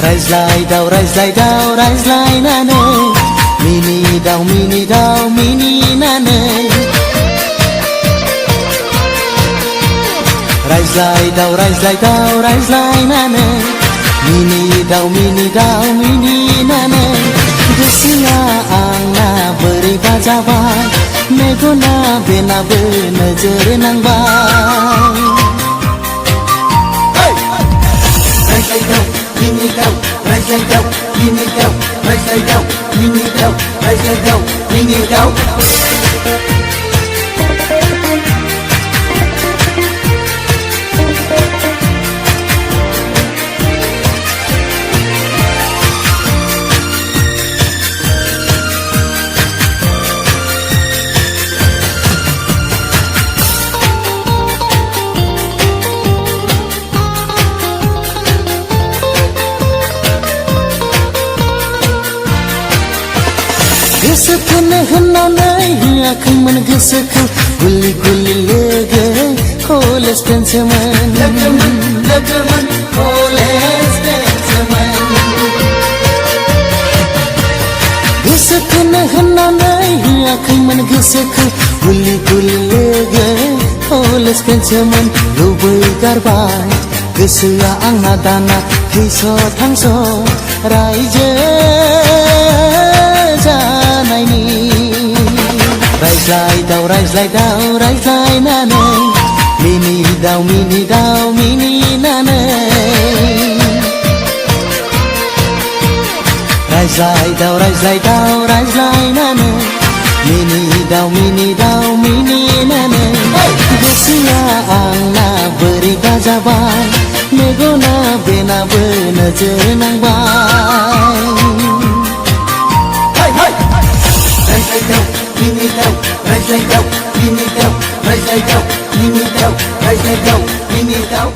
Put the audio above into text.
रायज्लायदाव रायज्लायनानै मिनिदाव मिनिनानै रायज्लायदाव रायज्लायनानै मिनिदाव मिनिनानै गोसोआ आंना बोरैबा जाबाय मेगना बेनाबो नोजोर नांबाय रायज्लायदाव मिनिदाव रायज्लायदाव मिनिदाव रायज्लायदाव मिनिदाव रायज्लायदाव मिनिदाव गोसोखौनो होननानै होआखैमोन गोसोखौ गुलि लोगो कलेज फ्रेन्डसोमोन लोगोमोन कलेज फ्रेन्डसोमोन गोसोखौनो होननानै होआखैमोन गोसोखौ गुलि लोगो कलेज फ्रेन्डसोमोन लुबैगारबाय गोसोआ आंना दाना थैस' थांस' रायजो रायज्लायदाव रायज्लायनानै मिनिदाव मिनिनानै रायज्लायदाव रायज्लायनानै मिनिदाव मिनिनानै गोसोआ आंना बोरैबा जाबाय मेगना बेनाबो नोजोर नांबाय रायज्लायदाव मिनिदाव रायज्लायदाव मिनिदाव रायज्लायदाव मिनिदाव